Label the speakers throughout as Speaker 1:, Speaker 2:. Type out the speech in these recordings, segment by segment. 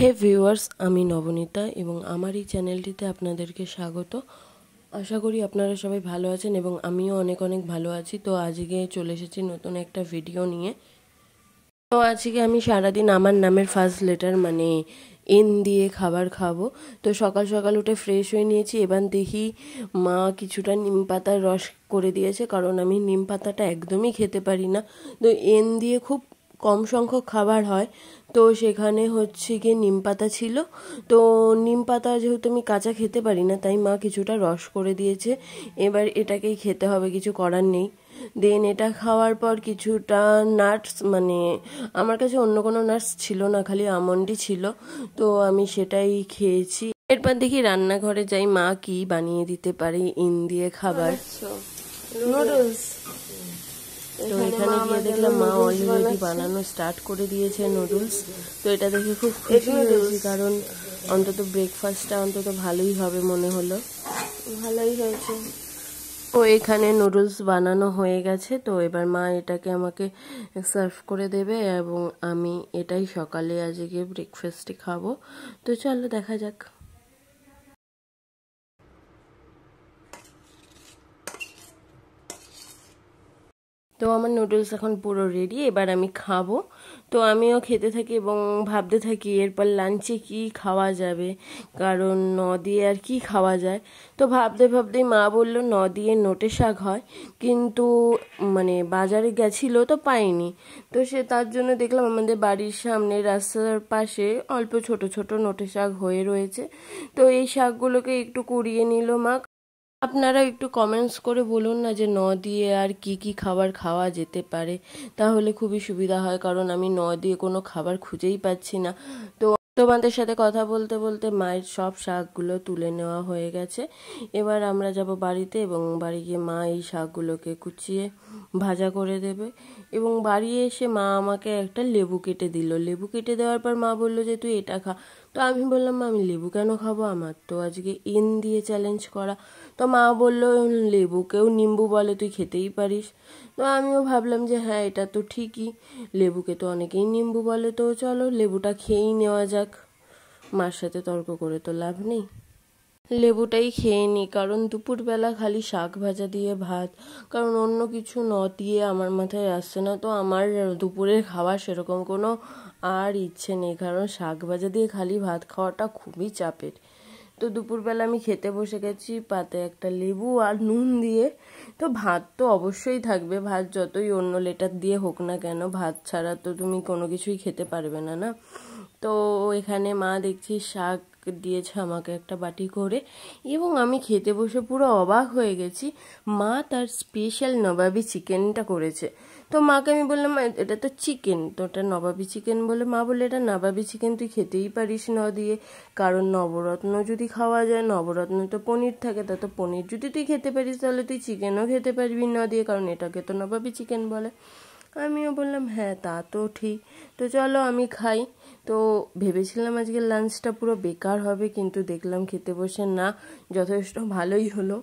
Speaker 1: হে viewers, আমি নবনীতা এবং আমার এই চ্যানেলটিতে আপনাদেরকে স্বাগত। আশা করি আপনারা সবাই ভালো আছেন এবং আমিও অনেক অনেক ভালো আছি। তো আজকে চলে এসেছি নতুন একটা ভিডিও নিয়ে। তো আজকে আমি সারাদিন আমার নামের ফার্স্ট লেটার মানে এন দিয়ে খাবার খাবো। তো সকাল সকাল উঠে ফ্রেশ হয়ে নিয়েছি। এবার দেখি মা কিছুটা নিম পাতার রস করে দিয়েছে, কারণ আমি নিম পাতাটা একদমই খেতে পারি না। তো এন দিয়ে খুব কম সংখ্যক খাবার হয়, তো সেখানে হচ্ছে গিয়ে নিম পাতা ছিল। তো নিম পাতা যেহেতু আমি কাঁচা খেতে পারি না, তাই মা কিছুটা রস করে দিয়েছে। এবার এটাকেই খেতে হবে, কিছু করার নেই। দেন এটা খাওয়ার পর কিছুটা নাটস, মানে আমার কাছে অন্য কোনো নাটস ছিল না, খালি আমন্ডই ছিল, তো আমি সেটাই খেয়েছি। এরপর দেখি রান্নাঘরে যাই মা কি বানিয়ে দিতে পারে ইন দিয়ে খাবার।
Speaker 2: নুডলস।
Speaker 1: তো এখানে গিয়ে দেখলাম মা অলরেডি বানানো স্টার্ট করে দিয়েছে নুডলস। তো এটা দেখে খুব খুশি হয়েছি, কারণ অন্তত ব্রেকফাস্টটা অন্তত ভালোই হবে মনে হলো।
Speaker 2: ভালোই হয়েছে।
Speaker 1: তো এখানে নুডলস বানানো হয়ে গেছে, তো এবার মা এটাকে আমাকে সার্ভ করে দেবে এবং আমি এটাই সকালে আজকে ব্রেকফাস্টে খাবো। তো চলো দেখা যাক। তো আমার নুডলস এখন পুরো রেডি, এবার আমি খাবো। তো আমিও খেতে থাকি এবং ভাবতে থাকি এরপর লাঞ্চে কি খাওয়া যাবে, কারণ দিয়ে আর কি খাওয়া যায়। তো ভাবতে ভাবতেই মা বললো দিয়ে নোটে শাক হয়, কিন্তু মানে বাজারে গেছিলো তো পাইনি। তো তার জন্য দেখলাম আমাদের বাড়ির সামনে রাস্তার পাশে অল্প ছোট ছোট নোটে শাক হয়ে রয়েছে। তো এই শাকগুলোকে একটু কুড়িয়ে নিল মা। আপনারা একটু কমেন্টস করে বলুন না যে দিয়ে আর কি কি খাবার খাওয়া যেতে পারে, তাহলে খুবই সুবিধা হয়, কারণ আমি দিয়ে কোনো খাবার খুঁজেই পাচ্ছি না। তো তোমাদের সাথে কথা বলতে বলতে মায়ের সব শাকগুলো তুলে নেওয়া হয়ে গেছে। এবার আমরা যাব বাড়িতে এবং বাড়ি গিয়ে মা এই শাকগুলোকে কুচিয়ে ভাজা করে দেবে। এবং বাড়ি এসে মা আমাকে একটা লেবু কেটে দিল। লেবু কেটে দেওয়ার পর মা বললো যে তুই এটা খা। তো আমি বললাম আমি লেবু কেন খাবো, আমার তো আজকে ইন দিয়ে চ্যালেঞ্জ করা। তো মা বললো লেবুকেও নিম্বু বলে, তুই খেতেই পারিস। তো আমিও ভাবলাম যে হ্যাঁ, এটা তো ঠিকই, লেবুকে তো অনেকেই নিম্বু বলে, তো চলো লেবুটা খেয়েই নেওয়া যাক। মার সাথে তর্ক করে তো লাভ নেই, লেবুটাই খেয়ে নিই। কারণ দুপুরবেলা খালি শাক ভাজা দিয়ে ভাত, কারণ অন্য কিছু দিয়ে আমার মাথায় আসছে না। তো আমার দুপুরের খাওয়া সেরকম কোনো আর ইচ্ছে নেই, কারণ শাক ভাজা দিয়ে খালি ভাত খাওয়াটা খুবই চাপের। তো দুপুরবেলা আমি খেতে বসে গেছি পাতে একটা লেবু আর নুন দিয়ে। তো ভাত তো অবশ্যই থাকবে, ভাত যতই অন্য লেটার দিয়ে হোক না কেন, ভাত ছাড়া তো তুমি কোনো কিছুই খেতে পারবে না না। তো এখানে মা দেখছি শাক দিয়েছে আমাকে একটা বাটি করে, এবং আমি খেতে বসে পুরো অবাক হয়ে গেছি। মা তার স্পেশাল নবাবি চিকেনটা করেছে। তো মাকে আমি বললাম এটা তো চিকেন, তো ওটা নবাবি চিকেন বলে। মা বললে এটা নবাবি চিকেন তুই খেতেই পারিস দিয়ে, কারণ নবরত্ন যদি খাওয়া যায়, নবরত্ন তো পনির থাকে, তা তো পনির যদি তুই খেতে পারিস তাহলে তুই চিকেনও খেতে পারবি দিয়ে, কারণ এটাকে তো নবাবি চিকেন বলে। আমিও বললাম হ্যাঁ তা তো ঠিক, তো চলো আমি খাই। তো ভেবেছিলাম আজকে লাঞ্চটা পুরো বেকার হবে, কিন্তু দেখলাম খেতে বসে না, যথেষ্ট ভালোই হলো।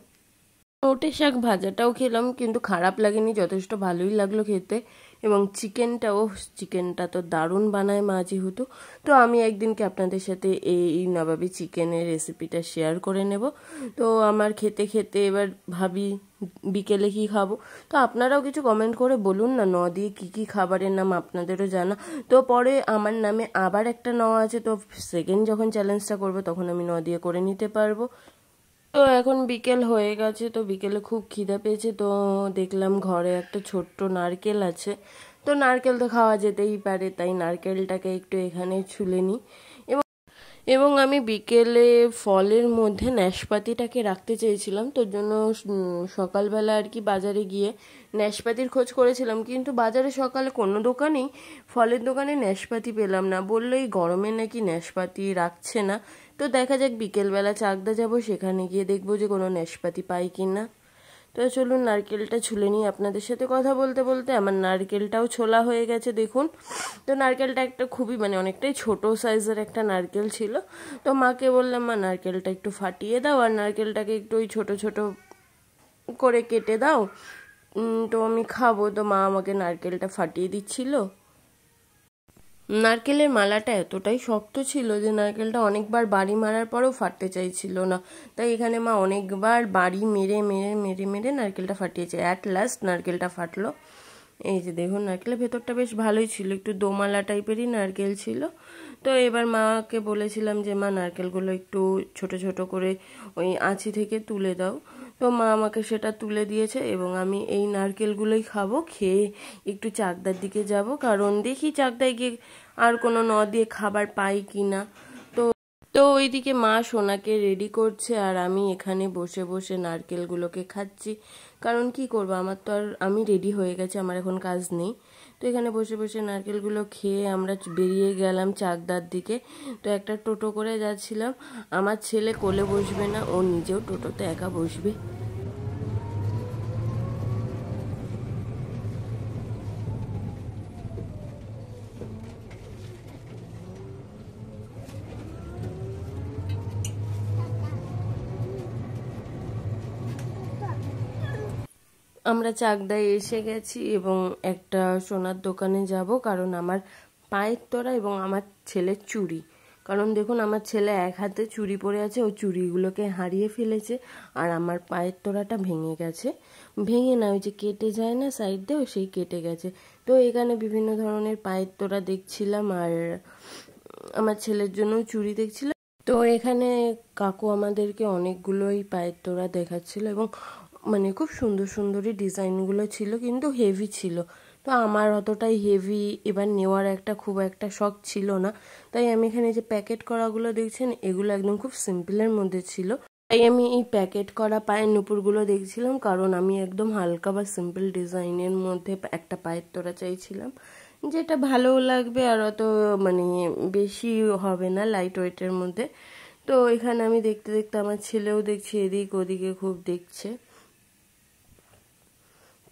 Speaker 1: নোটে শাক ভাজাটাও খেলাম, কিন্তু খারাপ লাগেনি, যথেষ্ট ভালোই লাগলো খেতে। এবং চিকেনটা তো দারুণ বানায় মা যেহেতু। তো আমি একদিনকে আপনাদের সাথে এই নবাবি চিকেনের রেসিপিটা শেয়ার করে নেব। তো আমার খেতে খেতে এবার ভাবি বিকেলে কি খাবো। তো আপনারাও কিছু কমেন্ট করে বলুন না দিয়ে কি কি খাবারের নাম আপনাদেরও জানা। তো পরে আমার নামে আবার একটা আছে, তো সেকেন্ড যখন চ্যালেঞ্জটা করবো তখন আমি দিয়ে করে নিতে পারবো। তো এখন বিকেল হয়ে গেছে, তো বিকেলে খুব খিদে পেয়েছে। তো দেখলাম ঘরে একটা ছোট্ট নারকেল আছে, তো নারকেল তো খাওয়া যেতেই পারে, তাই নারকেলটাকে একটু এখানে ছুলে নিই। এবং আমি বিকেলে ফলের মধ্যে নাশপাতিটাকে রাখতে চেয়েছিলাম, তোর জন্য সকালবেলা আর কি বাজারে গিয়ে নাশপাতির খোঁজ করেছিলাম, কিন্তু বাজারে সকালে কোনো দোকানেই ফলের দোকানে নাশপাতি পেলাম না। বললো এই গরমে নাকি নাশপাতি রাখছে না। তো দেখা যাক বিকেলবেলা চাকদা যাব, সেখানে গিয়ে দেখবো যে কোনো নাশপাতি পাই কি না। তো চলুন নারকেলটা ছুলে নিই। আপনাদের সাথে কথা বলতে বলতে আমার নারকেলটাও ছোলা হয়ে গেছে দেখুন। তো নারকেলটা একটা খুবই অনেকটাই ছোট সাইজের একটা নারকেল ছিল। তো মাকে বললাম মা নারকেলটা একটু ফাটিয়ে দাও, আর নারকেলটাকে একটু ওই ছোট ছোট করে কেটে দাও, তো আমি খাবো। তো মা আমাকে নারকেলটা ফাটিয়ে দিচ্ছিল। নারকেলের মালাটা এতটাই শক্ত ছিল যে নারকেলটা অনেকবার বাড়ি মারার পরেও ফাটতে চাইছিল না। তাই এখানে মা অনেকবার বাড়ি মেরে মেরে মেরে মেরে নারকেলটা ফাটিয়েছে। অ্যাট লাস্ট নারকেলটা ফাটলো। এই যে দেখুন, নারকেলের ভেতরটা বেশ ভালোই ছিল, একটু দোমালা টাইপেরই নারকেল ছিল। তো এবার মাকে বলেছিলাম যে মা নারকেলগুলো একটু ছোট ছোট করে ওই আঁচি থেকে তুলে দাও। তো মা আমাকে সেটা তুলে দিয়েছে এবং আমি এই নারকেলগুলোই খাবো। খেয়ে একটু চাকদার দিকে যাব, কারণ দেখি চাকদায় গিয়ে আর কোনো দিয়ে খাবার পাই কি না। তো তো ওইদিকে মা সোনাকে রেডি করছে আর আমি এখানে বসে বসে নারকেলগুলোকে খাচ্ছি। কারণ কি করব, আমার তো আর, আমি রেডি হয়ে গেছে, আমার এখন কাজ নেই। তো এখানে বসে বসে নারকেলগুলো খেয়ে আমরা বেরিয়ে গেলাম চাকদার দিকে। তো একটা টোটো করে যাচ্ছিলাম। আমার ছেলে কোলে বসবে না, ও নিজেও টোটোতে একা বসবে। আমরা চাকদায় এসে গেছি এবং একটা সোনার দোকানে যাব, কারণ আমার পায়ের তোড়া এবং আমার ছেলের চুড়ি। কারণ দেখুন, আমার ছেলে এক হাতে চুড়ি পরে আছে, ও চুড়িগুলোকে হারিয়ে ফেলেছে, আর আমার পায়ের তোড়াটা ভেঙে গেছে। ভেঙে না, ওই যে কেটে যায় না সাইড দিয়ে, সেই কেটে গেছে। তো এখানে বিভিন্ন ধরনের পায়ের তোড়া দেখছিলাম আর আমার ছেলের জন্য চুড়ি দেখছিলাম। তো এখানে কাকু আমাদেরকে অনেকগুলোই পায়ের তোড়া দেখাচ্ছিল এবং মানে খুব সুন্দর সুন্দরই ডিজাইনগুলো ছিল, কিন্তু হেভি ছিল। তো আমার অতটাই হেভি এবার নেওয়ার খুব একটা শখ ছিল না। তাই আমি এখানে যে প্যাকেট করাগুলো দেখছেন, এগুলো একদম খুব সিম্পলের মধ্যে ছিল। তাই আমি এই প্যাকেট করা পায়ের নুপুরগুলো দেখছিলাম, কারণ আমি একদম হালকা বা সিম্পল ডিজাইনের মধ্যে একটা পায়ের তোড়া চাইছিলাম, যেটা ভালোও লাগবে আর অত মানে বেশি হবে না, লাইট ওয়েটের মধ্যে। তো এখানে আমি দেখতে দেখতে আমার ছেলেও দেখছে, এদিক ওদিকে খুব দেখছে।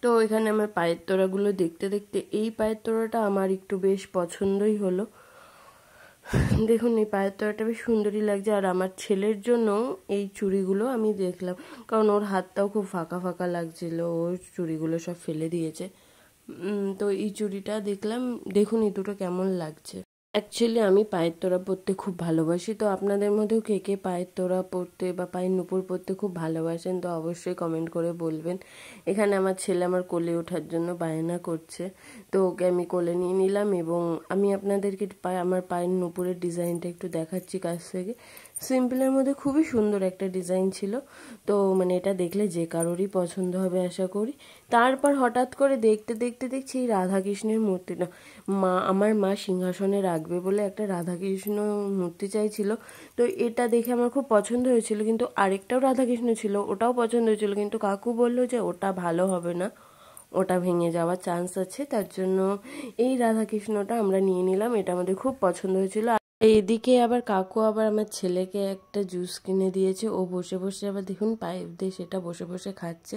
Speaker 1: তো এখানে আমার পায়ের তোড়াগুলো দেখতে দেখতে এই পায়ের তোড়াটা আমার একটু বেশ পছন্দই হলো। দেখুন, এই পায়ের তোড়াটা বেশ সুন্দরই লাগছে। আর আমার ছেলের জন্য এই চুড়িগুলো আমি দেখলাম, কারণ ওর হাতটাও খুব ফাঁকা ফাঁকা লাগছিল, ওর চুড়িগুলো সব ফেলে দিয়েছে। তো এই চুড়িটা দেখলাম, দেখুন এই দুটো কেমন লাগছে। অ্যাকচুয়ালি আমি পায়ের তোড়া পরতে খুব ভালোবাসি। তো আপনাদের মধ্যেও কে কে পায়ের তোড়া পরতে বা পায়ের নুপুর পরতে খুব ভালোবাসেন, তো অবশ্যই কমেন্ট করে বলবেন। এখানে আমার ছেলে আমার কোলে ওঠার জন্য বায়না করছে, তো ওকে আমি কোলে নিয়ে নিলাম এবং আমি আপনাদেরকে আমার পায়ের নুপুরের ডিজাইনটা একটু দেখাচ্ছি কাছ থেকে। সিম্পলের মধ্যে খুবই সুন্দর একটা ডিজাইন ছিল। তো মানে এটা দেখলে যে কারোরই পছন্দ হবে আশা করি। তারপর হঠাৎ করে দেখতে দেখতে দেখছি এই রাধাকৃষ্ণের মূর্তিটা। আমার মা সিংহাসনে রাখবে বলে একটা রাধাকৃষ্ণ মূর্তি চাইছিল। তো এটা দেখে আমার খুব পছন্দ হয়েছিল, কিন্তু আরেকটাও রাধাকৃষ্ণ ছিল, ওটাও পছন্দ হয়েছিল, কিন্তু কাকু বলল যে ওটা ভালো হবে না, ওটা ভেঙে যাওয়ার চান্স আছে। তার জন্য এই রাধাকৃষ্ণটা আমরা নিয়ে নিলাম, এটা আমাদের খুব পছন্দ হয়েছিল। এদিকে আবার কাকু আবার আমার ছেলেকে একটা জুস কিনে দিয়েছে, ও বসে বসে আবার দেখুন পাইপ দিয়ে সেটা বসে বসে খাচ্ছে।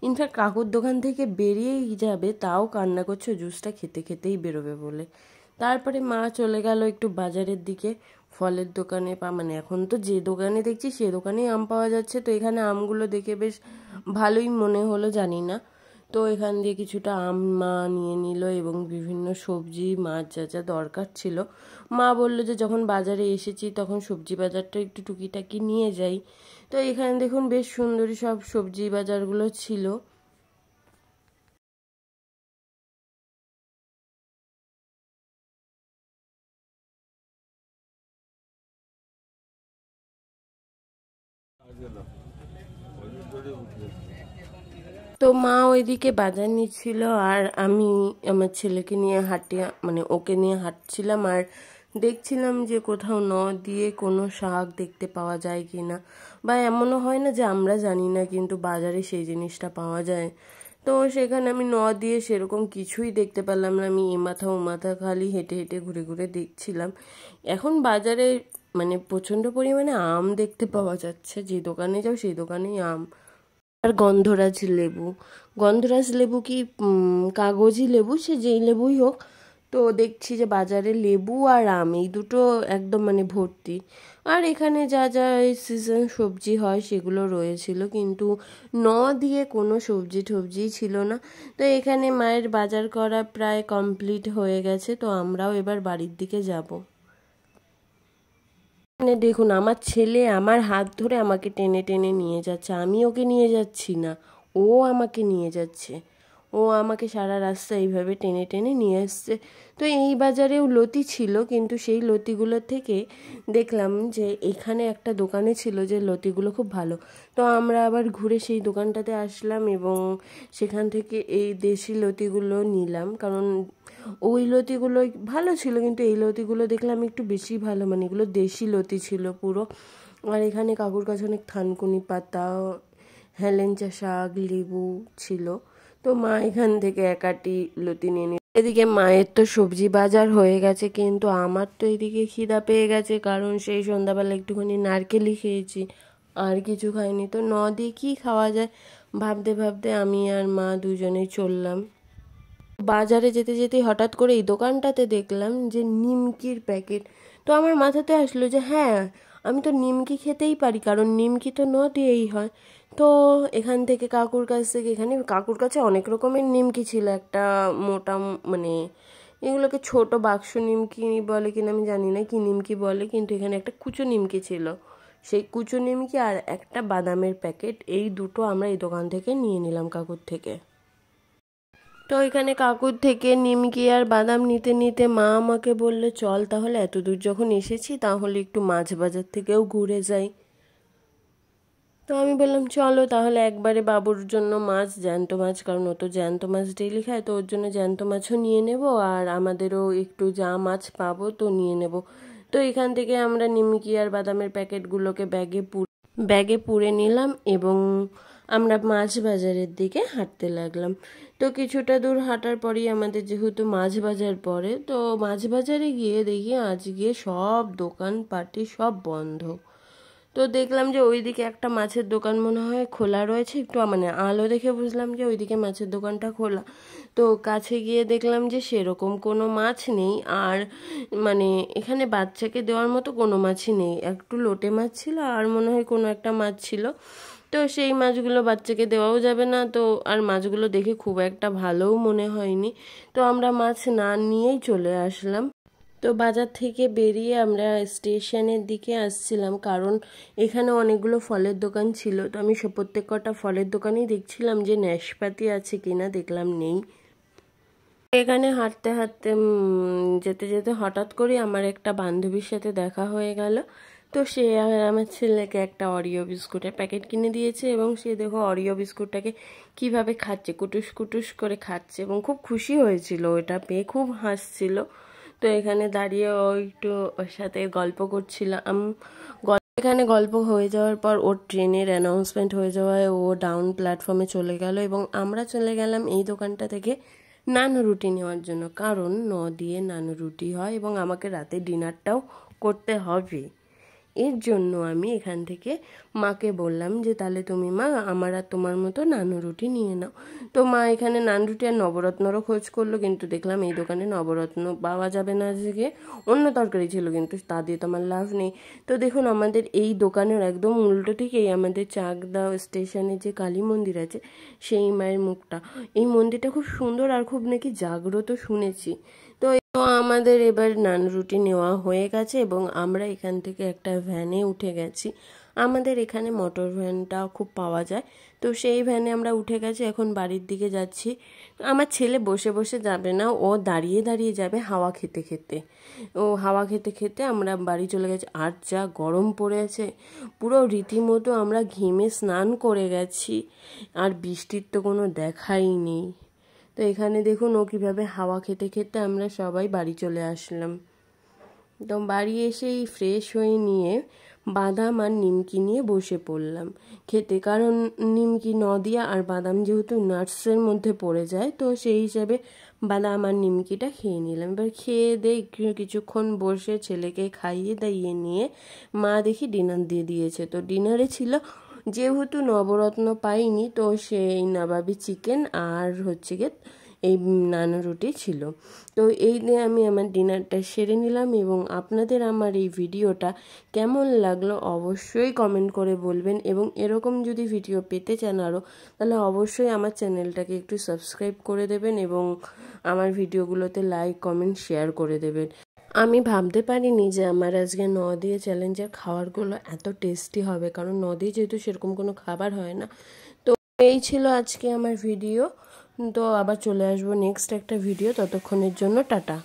Speaker 1: ইনফ্যাক্ট কাকুর দোকান থেকে বেরিয়েই যাবে, তাও কান্না করছে জুসটা খেতে খেতেই বেরোবে বলে। তারপরে মা চলে গেল একটু বাজারের দিকে, ফলের দোকানে মানে এখন তো যে দোকানে দেখছি সে দোকানেই আম পাওয়া যাচ্ছে। তো এখানে আমগুলো দেখে বেশ ভালোই মনে হলো, জানি না। তো এখান দিয়ে কিছুটা আম মা নিয়ে নিল এবং বিভিন্ন সবজি মাছ যা যা দরকার ছিল। মা বললো যে যখন বাজারে এসেছি তখন সবজি বাজারটা একটু টুকিটাকি নিয়ে যাই। তো এখানে দেখুন বেশ সুন্দরী সব সবজি বাজারগুলো ছিল। তো মা ওইদিকে বাজার নিচ্ছিল আর আমি আমার ছেলেকে নিয়ে মানে ওকে নিয়ে হাঁটছিলাম আর দেখছিলাম যে কোথাও দিয়ে কোনো শাক দেখতে পাওয়া যায় কি না, বা এমনও হয় না যে আমরা জানি না কিন্তু বাজারে সেই জিনিসটা পাওয়া যায়। তো সেখানে আমি দিয়ে সেরকম কিছুই দেখতে পেলাম না। আমি এ মাথা ও মাথা খালি হেঁটে হেঁটে ঘুরে ঘুরে দেখছিলাম। এখন বাজারে মানে প্রচণ্ড পরিমাণে আম দেখতে পাওয়া যাচ্ছে, যে দোকানে যাও সেই দোকানেই আম। আর গন্ধরাজ লেবু, গন্ধরাজ লেবু কি কাগজি লেবু, সে যেই লেবুই হোক, তো দেখছি যে বাজারে লেবু আর আম এই দুটো একদম মানে ভর্তি। আর এখানে যা যা এই সিজন সবজি হয় সেগুলো রয়েছিল, কিন্তু দিয়ে কোনো সবজি টবজি ছিল না। তো এখানে মায়ের বাজার করা প্রায় কমপ্লিট হয়ে গেছে, তো আমরাও এবার বাড়ির দিকে যাব। মানে দেখুন, আমার ছেলে আমার হাত ধরে আমাকে টেনে টেনে নিয়ে যাচ্ছে, আমি ওকে নিয়ে যাচ্ছি না, ও আমাকে নিয়ে যাচ্ছে। ও আমাকে সারা রাস্তা এইভাবে টেনে টেনে নিয়ে আসছে। তো এই বাজারেও লতি ছিল, কিন্তু সেই লতিগুলোর থেকে দেখলাম যে এখানে একটা দোকানে ছিল যে লতিগুলো খুব ভালো। তো আমরা আবার ঘুরে সেই দোকানটাতে আসলাম এবং সেখান থেকে এই দেশি লতিগুলো নিলাম, কারণ ওই লতিগুলো ভালো ছিল, কিন্তু এই লতিগুলো দেখলাম একটু বেশি ভালো, মানে এগুলো দেশি লতি ছিল পুরো। আর এখানে কাকুর কাছে অনেক থানকুনি পাতা, হেলেঞ্চা শাক, লেবু ছিল। তো মা এখান থেকে একাটি লতি নিয়ে নিল। এদিকে মায়ের তো সবজি বাজার হয়ে গেছে, কিন্তু আমার তো এদিকে খিদা পেয়ে গেছে, কারণ সেই সন্ধ্যাবেলা একটুখানি নারকেলই খেয়েছি, আর কিছু খাইনি। তো দিয়ে কী খাওয়া যায় ভাবতে ভাবতে আমি আর মা দুজনেই চললাম। বাজারে যেতে যেতে হঠাৎ করে এই দোকানটাতে দেখলাম যে নিমকির প্যাকেট। তো আমার মাথাতে আসলো যে হ্যাঁ, আমি তো নিমকি খেতেই পারি, কারণ নিমকি তো দিয়েই হয়। তো এখান থেকে কাকুর কাছ থেকে, এখানে কাকুর কাছে অনেক রকমের নিমকি ছিল। একটা মোটা, মানে এগুলোকে ছোট বাক্স নিমকি বলে কিনা আমি জানি না কি নিমকি বলে, কিন্তু এখানে একটা কুচো নিমকি ছিল। সেই কুচো নিমকি আর একটা বাদামের প্যাকেট, এই দুটো আমরা এই দোকান থেকে নিয়ে নিলাম কাকুর থেকে। তো এখানে কাকুর থেকে নিমকি আর বাদাম নিতে নিতে মা আমাকে বললে, চল তাহলে এত দূর যখন এসেছি তাহলে একটু মাছ বাজার থেকেও ঘুরে যাই। তো আমি বললাম চলো তাহলে একবারে বাবুর জন্য মাছ, জ্যান্ত মাছ, কারণ ও তো জ্যান্ত মাছ ডেইলি খায়, তো ওর জন্য জ্যান্ত মাছও নিয়ে নেব, আর আমাদেরও একটু যা মাছ পাবো তো নিয়ে নেব। তো এখান থেকে আমরা নিমকি আর বাদামের প্যাকেটগুলোকে ব্যাগে পুরে নিলাম এবং আমরা মাছ বাজারের দিকে হাঁটতে লাগলাম। তো কিছুটা দূর হাঁটার পরেই আমাদের যেহেতু মাছ বাজার পড়ে, তো মাছ বাজারে গিয়ে দেখি আজকে সব দোকানপাটি সব বন্ধ। তো দেখলাম যে ওইদিকে একটা মাছের দোকান মনে হয় খোলা রয়েছে, একটু মানে আলো দেখে বুঝলাম যে ওইদিকে মাছের দোকানটা খোলা। তো কাছে গিয়ে দেখলাম যে সেরকম কোনো মাছ নেই, আর মানে এখানে বাচ্চাকে দেওয়ার মতো কোনো মাছই নেই। একটু লোটে মাছ ছিল আর মনে হয় কোনো একটা মাছ ছিল, তো সেই মাছগুলো বাচ্চাকে দেওয়াও যাবে না। তো আর মাছগুলো দেখে খুব একটা ভালোও মনে হয়নি, তো আমরা মাছ না নিয়েই চলে আসলাম। তো বাজার থেকে বেরিয়ে আমরা স্টেশনের দিকে আসছিলাম, কারণ এখানে অনেকগুলো ফলের দোকান ছিল। তো আমি প্রত্যেক কটা ফলের দোকানেই দেখছিলাম যে নাশপাতি আছে কিনা, দেখলাম নেই। এখানে হাঁটতে হাঁটতে যেতে যেতে হঠাৎ করে আমার একটা বান্ধবীর সাথে দেখা হয়ে গেল। তো সে আমার ছেলেকে একটা অরিও বিস্কুটের প্যাকেট কিনে দিয়েছে, এবং সে দেখো অরিও বিস্কুটটাকে কিভাবে খাচ্ছে, কুটুস কুটুস করে খাচ্ছে, এবং খুব খুশি হয়েছিল, ওটা পেয়ে খুব হাসছিল। তো এখানে দাঁড়িয়ে ও একটু ওর সাথে গল্প করছিলাম। এখানে গল্প হয়ে যাওয়ার পর ওর ট্রেনের অ্যানাউন্সমেন্ট হয়ে যাওয়ায় ও ডাউন প্ল্যাটফর্মে চলে গেল, এবং আমরা চলে গেলাম এই দোকানটা থেকে নানু রুটি নেওয়ার জন্য, কারণ দিয়ে নানু রুটি হয় এবং আমাকে রাতে ডিনারটাও করতে হবে। এর জন্য আমি এখান থেকে মাকে বললাম যে তাহলে তুমি মা আমার আর তোমার মতো নানু রুটি নিয়ে নাও। তো মা এখানে নান রুটি আর নবরত্নরও খোঁজ করলো, কিন্তু দেখলাম এই দোকানে নবরত্ন পাওয়া যাবে না, আজকে অন্য তরকারি ছিল, কিন্তু তা দিয়ে তো আমার লাভ নেই। তো দেখুন আমাদের এই দোকানের একদম উল্টো দিকেই আমাদের চাকদা স্টেশনে যে কালী মন্দির আছে সেই মায়ের মুখটা। এই মন্দিরটা খুব সুন্দর আর খুব নাকি জাগ্রত শুনেছি। তো আমাদের এবার নান রুটি নেওয়া হয়ে গেছে এবং আমরা এখান থেকে একটা ভ্যানে উঠে গেছি। আমাদের এখানে মোটর ভ্যানটা খুব পাওয়া যায়, তো সেই ভ্যানে আমরা উঠে গেছি, এখন বাড়ির দিকে যাচ্ছি। আমার ছেলে বসে বসে যাবে না, ও দাঁড়িয়ে দাঁড়িয়ে যাবে হাওয়া খেতে খেতে। ও হাওয়া খেতে খেতে আমরা বাড়ি চলে গেছি। আর যা গরম পড়েছে, পুরো রীতিমতো আমরা ঘেমে স্নান করে গেছি, আর বৃষ্টির তো কোনো দেখাই নেই। তো এখানে দেখুন ও কীভাবে হাওয়া খেতে খেতে আমরা সবাই বাড়ি চলে আসলাম। তো বাড়ি এসেই ফ্রেশ হয়ে নিয়ে বাদাম আর নিমকি নিয়ে বসে পড়লাম খেতে, কারণ নিমকি নদিয়া আর বাদাম যেহেতু নাটসের মধ্যে পড়ে যায়, তো সেই হিসাবে বাদাম আর নিমকিটা খেয়ে নিলাম। এবার খেয়ে দিয়ে কিছুক্ষণ বসে ছেলেকে খাইয়ে দাইয়ে নিয়ে মা দেখি ডিনার দিয়ে দিয়েছে। তো ডিনারে ছিল, যেহেতু নবরত্ন পাইনি, তো সেই নবাবি চিকেন আর হচ্ছে গিয়ে এই নান রুটি ছিল। তো এই দিয়ে আমি আমার ডিনারটা সেরে নিলাম এবং আপনাদের আমার এই ভিডিওটা কেমন লাগলো অবশ্যই কমেন্ট করে বলবেন এবং এরকম যদি ভিডিও পেতে চান আরও তাহলে অবশ্যই আমার চ্যানেলটাকে একটু সাবস্ক্রাইব করে দেবেন এবং আমার ভিডিওগুলোতে লাইক কমেন্ট শেয়ার করে দেবেন। আমি ভাবতে পারিনি যে আমার আজকে নদিয়া চ্যালেঞ্জের খাবারগুলো এত টেস্টি হবে, কারণ নদিয়া যেহেতু সেরকম কোনো খাবার হয় না। তো এই ছিল আজকে আমার ভিডিও। তো আবার চলে আসবো নেক্সট একটা ভিডিও, ততক্ষণের জন্য টাটা।